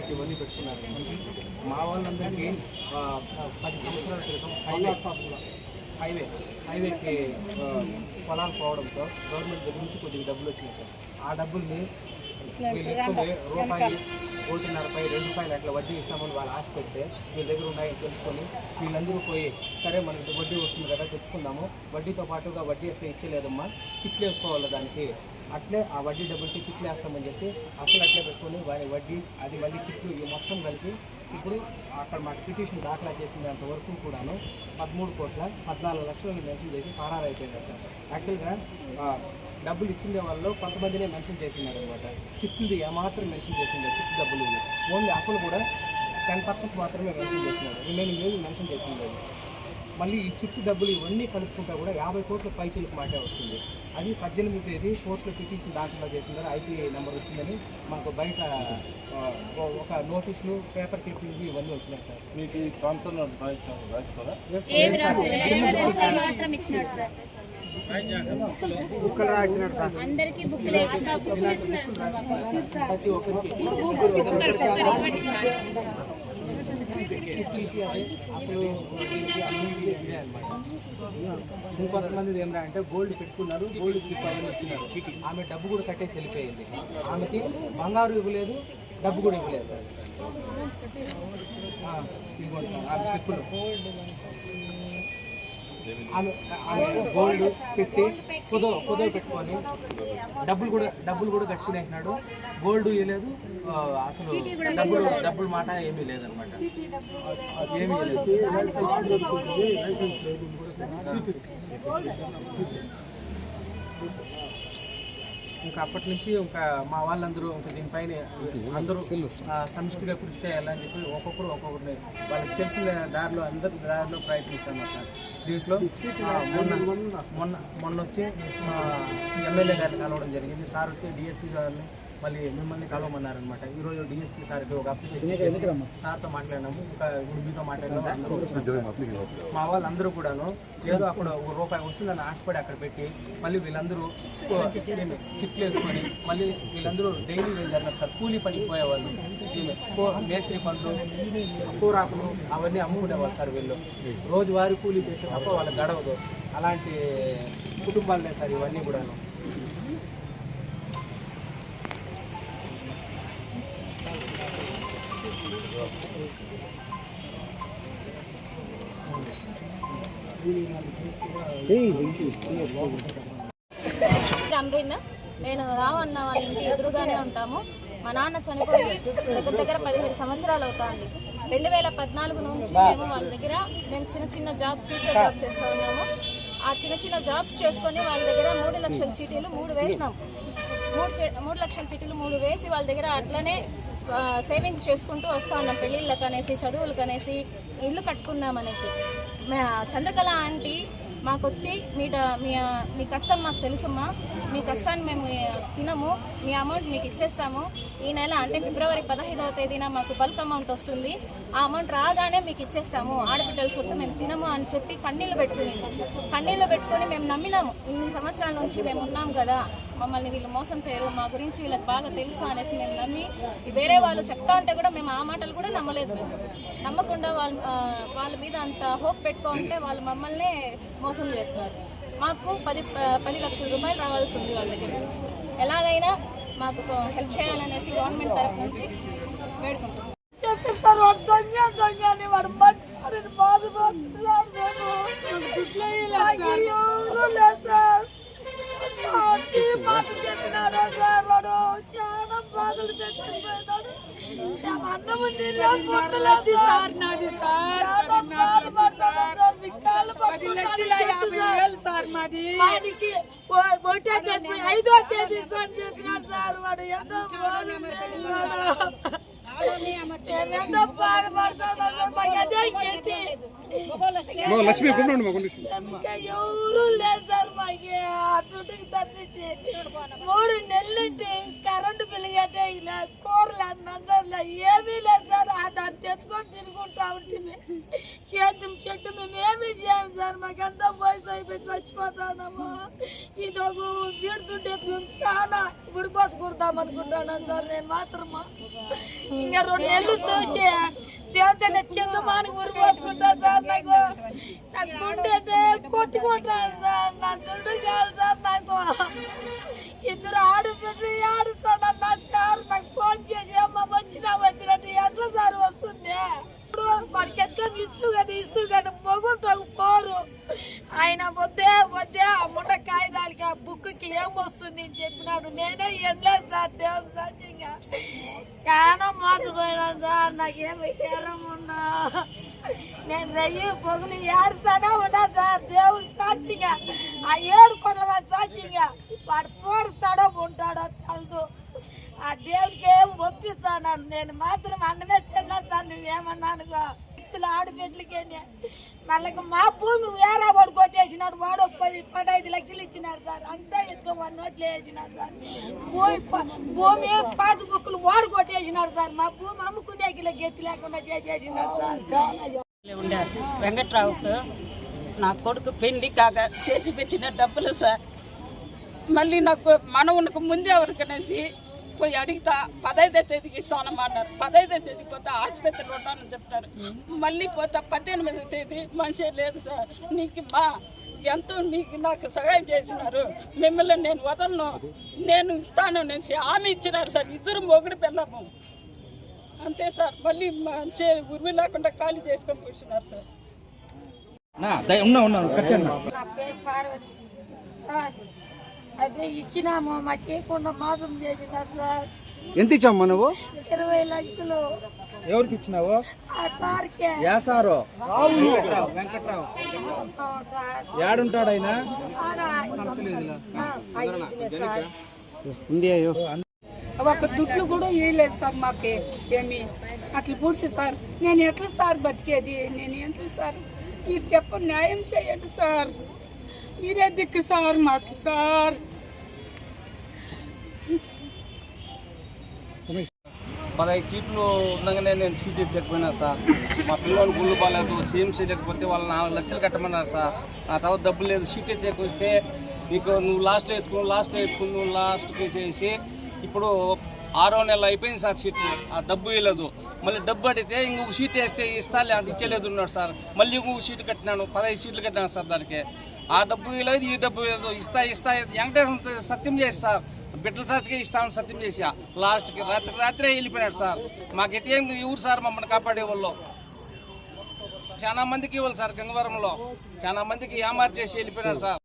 కాబట్టి ఇవన్నీ పెట్టుకున్నారు. మా వాళ్ళందరికీ 10 సంవత్సరాల క్రితం హైవేకి పొలాలు పోవడంతో గవర్నమెంట్ దగ్గర నుంచి కొద్దిగా డబ్బులు వచ్చినాయి సార్. ఆ డబ్బుల్ని వీళ్ళు ఎక్కువ రూపాయి, 1.5 రూపాయలు అట్లా వడ్డీ ఇస్తామని వాళ్ళు ఆశ పెడితే వీళ్ళ దగ్గర ఉన్నాయని తెలుసుకొని వీళ్ళందరూ పోయి సరే మనకి వడ్డీ వస్తుంది కదా తెచ్చుకుందాము, వడ్డీతో పాటుగా వడ్డీ అట్లా ఇచ్చేలేదమ్మా, చిట్లు వేసుకోవాలి దానికి, అట్లే ఆ వడ్డీ డబ్బులకి చిట్లు వేస్తామని చెప్పి అసలు అట్లే పెట్టుకొని వారి వడ్డీ అది మళ్ళీ చిట్లు ఇవి మొత్తం కలిపి ఇప్పుడు అక్కడ మాకు పిటిషన్ దాఖలా చేసినంత వరకు కూడాను 13,14 లక్షలు మెన్షన్ చేసి ఫరారు అయిపోయింది సార్. యాక్చువల్గా డబ్బులు ఇచ్చిందే వాళ్ళు కొంతమందినే మెన్షన్ చేసినారు అనమాట. చిట్టుది ఏమాత్రం మెన్షన్ చేసింది చిట్టు డబ్బులు ఓన్లీ అసలు కూడా 10% మాత్రమే మెన్షన్ చేసినారు, రిమైనింగ్ ఏమి మెన్షన్ చేసింది. మళ్ళీ ఈ చిట్టు డబ్బులు ఇవన్నీ కలుపుకుంటా కూడా 50 కోట్ల పైచీలకు మాటే వస్తుంది. అది 18వ తేదీ కోర్టులో పిటిషన్ దాఖలా చేసినారు, ఐపీఐ నెంబర్ వచ్చిందని మాకు బయట ఒక నోటీసులు పేపర్ క్లిప్పింగ్ ఇవన్నీ వచ్చినాయి సార్. మీకు ఈ కాన్సర్న్ బుక్కలు రాసినారు సార్, అందరికీ బుక్కులు ప్రతి ఒక్కరికి అసలు ఇంకొంతమంది ఏమరా అంటే గోల్డ్ పెట్టుకున్నారు, గోల్డ్ స్లిప్ అవన్నీ వచ్చినారు, ఆమె డబ్బు కూడా కట్టేసి వెళ్ళిపోయింది. ఆమెకి బంగారు ఇవ్వలేదు, డబ్బు కూడా ఇవ్వలేదు సార్. ఇవ్వండి సార్ ఆమె స్లిప్పులు, ఆమె గోల్డ్ పెట్టి కుదవ పెట్టుకొని డబ్బులు కూడా కట్టుకునేసినాడు, గోల్డ్ ఇవ్వలేదు, అసలు డబ్బులు మాట ఏమీ లేదనమాట, ఏమీ లేదు. ఇంకా అప్పటి నుంచి ఇంకా మా వాళ్ళందరూ ఇంకా దీనిపైన అందరూ సమిష్టిగా కృషి చేయాలని చెప్పి ఒక్కొక్కరిని వాళ్ళకి తెలిసిన దారిలో ప్రయత్నిస్తాను సార్. దీంట్లో మొన్న వచ్చి ఎమ్మెల్యే గారిని కలవడం జరిగింది. సార్ వచ్చి డిఎస్పీ గారిని మళ్ళీ మిమ్మల్ని కలవమన్నారనమాట. ఈరోజు డిఎస్పీ సార్కి ఒక అప్లికేషన్ సార్తో మాట్లాడినాము, ఇంకా మీతో మాట్లాడినాము. మా వాళ్ళందరూ కూడాను ఏదో అక్కడ ₹1 వస్తుందని ఆశపడి అక్కడ పెట్టి మళ్ళీ వీళ్ళందరూ చిట్లు వేసుకొని మళ్ళీ వీళ్ళందరూ డైలీ వెళ్ళారు సార్. కూలీ పనికి పోయేవాళ్ళు, మేస్త్రి పనులు, కూరాకులు అవన్నీ అమ్ముకునేవాళ్ళు సార్. వీళ్ళు రోజువారీ కూలీ చేసే తప్ప వాళ్ళకి గడవదు. అలాంటి కుటుంబాలనే సార్ ఇవన్నీ కూడాను. అమ్రీన్, నేను రావన్న వాళ్ళ ఇంటి ఎదురుగానే ఉంటాము. మా నాన్న చనిపోయి దగ్గర 17 సంవత్సరాలు అవుతుంది. 2014 నుంచి మేము వాళ్ళ దగ్గర చిన్న జాబ్స్, టీచర్ జాబ్ చేస్తూ ఉన్నాము. ఆ చిన్న జాబ్స్ చేసుకొని వాళ్ళ దగ్గర 3 లక్షల చీటీలు 3 వేసినాము. 3 లక్షల చీటీలు 3 వేసి వాళ్ళ దగ్గర అట్లనే సేవింగ్స్ చేసుకుంటూ వస్తా ఉన్నాం. పెళ్ళిళ్ళకు అనేసి, చదువులకు అనేసి, ఇల్లు కట్టుకుందామనేసి. చంద్రకళ ఆంటీ మాకొచ్చి మీ కష్టం మాకు తెలుసమ్మా, మీ కష్టాన్ని మేము తినము, మీ అమౌంట్ మీకు ఇచ్చేస్తాము. ఈ నెల అంటే ఫిబ్రవరి 15వ తేదీన మాకు బల్క్ అమౌంట్ వస్తుంది, ఆ అమౌంట్ రాగానే మీకు ఇచ్చేస్తాము, ఆడబిడ్డల సొత్తు మేము తినము అని చెప్పి కన్నీళ్ళు పెట్టుకొని మేము నమ్మినాము. ఇన్ని సంవత్సరాల నుంచి మేము ఉన్నాం కదా, మమ్మల్ని వీళ్ళు మోసం చేయరు, మా గురించి వీళ్ళకి బాగా తెలుసు అనేసి మేము నమ్మి వేరే వాళ్ళు చెప్తా ఉంటే కూడా మేము ఆ మాటలు కూడా నమ్మలేదు. మేము నమ్మకుండా వాళ్ళ మీద అంత హోప్ పెట్టుకుంటే వాళ్ళు మమ్మల్ని మోసం చేస్తున్నారు. మాకు 10 లక్షల రూపాయలు రావాల్సి ఉంది వాళ్ళ దగ్గర నుంచి. ఎలాగైనా మాకు హెల్ప్ చేయాలనేసి గవర్నమెంట్ తరఫు నుంచి వేడుకుంటున్నాం. చెప్పిస్తారు వాడు దొంగ అని, వాడు మంచి బాధపడుతున్నారు. మాట చెప్పినాడు సార్, వాడు చాలా బాధలు తెచ్చిపోయినాడు. అన్నము నీళ్ళు పుట్టలేదు సార్, నాది సార్, వాడికి 5వ తేదీ సార్ చెప్పినాడు సార్. వాడు ఎంతో ఎవరు లేదు సార్. మాకు అదుటికి తప్పించి 3 నెలలుంటి కరెంటు బిల్లు కట్టే కూరలు అన్నందులో ఏమీ లేదు సార్. దాన్ని తెచ్చుకొని తినుకుంటా ఉంటుంది. చెట్టు మేము ఏమీ చేయం సార్. మాకంతా పోయి అయిపోయి చచ్చిపోతానమ్మా. ఇదొక వీడుతుంటే చాలా గురిపోసి కుడతాం అనుకుంటాను సార్. నేను మాత్రమా ఇంకా 2 నెలలు చూసి దేవతని చింతమానికి ఉరిపోసుకుంటాను సార్. నాకు గుండె కొట్టుకుంటాను సార్. నా దుడ్డు కాదు సార్. నాకు 2 ఆడపిల్లలు ఆడుతాను సార్. నాకు ఫోన్ చేసి అమ్మ వచ్చినట్టు ఎట్లా సార్ వస్తుంది? ఇప్పుడు వాడికి ఎత్తుకొని ఇసు కానీ మొగులతో పోరు. ఆయన వద్దే ఆ ముట్ట కాగితాలకి ఆ బుక్కి ఏం వస్తుంది అని చెప్పినాడు. నేనే ఎనలేదు సార్. దేవుడు సాధ్యంగా చాలా మోసపోయినాను సార్. నాకేం ఉన్నా నేను రెయ్యి పొగులు ఏడుస్తానే ఉన్నా సార్. దేవుడు సాక్షిగా ఆ 7 కొండల సాక్షిగా వాడు పోడుస్తాడో ఉంటాడో తెలదు. ఆ దేవుడికి ఏం ఒప్పిస్తాను. నేను మాత్రం అన్నమే తిన్నా సార్. నువ్వేమన్నాను ఆడబిడ్డలకే మళ్ళీ మా భూమి వేరే వాడు కొట్టేసినాడు. వాడు 15 లక్షలు ఇచ్చినాడు సార్. అంతా ఎత్తుకో 1 నోట్లు వేసినాడు సార్. భూమి పాస్ బుక్కులు వాడు కొట్టేసినాడు సార్. మా భూమి అమ్ముకునే గెత్తి లేకుండా చేసేసినాడు సార్. ఉండారు వెంకట్రావుకు నా కొడుకు పెళ్లి కాగా చేసి పెట్టిన డబ్బులు సార్. మళ్ళీ నాకు మనవునికి ముందే ఎవరికనేసి పోయి అడిగితా 15వ తేదీకి ఇస్తానమ్మన్నారు. 15వ తేదీకి పోతే ఆసుపత్రిలో ఉన్నానని చెప్తారు. మళ్ళీ పోతా 18వ తేదీ మనిషి లేదు సార్. నీకు ఎంతో నాకు సహాయం చేసినారు. మిమ్మల్ని నేను వదలను, నేను ఇస్తాను నేను హామీ ఇచ్చినారు సార్. 2 మొగుడు పిల్లము అంతే సార్. మళ్ళీ మంచి ఉరివి లేకుండా ఖాళీ చేసుకొని కూర్చున్నారు సార్. నా పేరు పార్వతి సార్. అదే ఇచ్చినాము మాకు ఇవ్వకుండా మోసం చేసినారు సార్. ఎంత ఇచ్చామ్మా నువ్వు? 20 లక్షలు. ఎవరికి ఇచ్చినావు? ఆ సార్కే. యా సారు? వెంకట్రావు సార్ యాడుంటాడు ఆయన? ఉంది అయ్యో. ఒక దుడ్లు కూడా ఇవ్వలేదు సార్. మాకు ఏమి అట్లా పూడ్చి సార్. నేను ఎట్లా సార్ బతికేది? నేను ఎట్లా సార్? మీరు చెప్పండి, న్యాయం చేయండి సార్. మీరే దిక్కు సార్ మాకు సార్. 15 సీట్లు ఉండగానే నేను సీట్ ఎత్తకపోయినా సార్. మా పిల్లలు గుళ్ళు బాగాలేదు, సేమ్ సీట్ ఎక్కకపోతే వాళ్ళు 4 లక్షలు కట్టమన్నారు సార్. నా తర్వాత డబ్బులు లేదు. సీట్ ఎత్తేకొస్తే నీకు నువ్వు లాస్ట్లో ఎత్తుకుని లాస్ట్కి చేసి ఇప్పుడు 6వ నెల అయిపోయింది సార్. సీట్లు ఆ డబ్బు ఇవ్వలేదు. మళ్ళీ డబ్బు అడిగితే ఇంకొక సీట్ వేస్తే ఇస్తాలే అంటే ఇచ్చలేదు ఉన్నాడు సార్. మళ్ళీ ఇంకొక సీటు కట్టినాను, 15 సీట్లు కట్టినాను సార్. దానికి ఆ డబ్బు ఇవ్వలేదు, ఈ డబ్బు ఇవ్వలేదు. ఇస్తా వెంకటేశ్వర సత్యం చేసి సార్, బిడ్డల సాక్షిగా ఇస్తామని సత్యం చేసా. లాస్ట్కి రాత్రే వెళ్ళిపోయినాడు సార్. మాకైతే ఏం ఊరు సార్ మమ్మల్ని కాపాడే వాళ్ళు. చాలా మందికి ఇవ్వాలి సార్. గంగవరంలో చాలా మందికి ఏమార్ చేసి వెళ్ళిపోయినాడు సార్.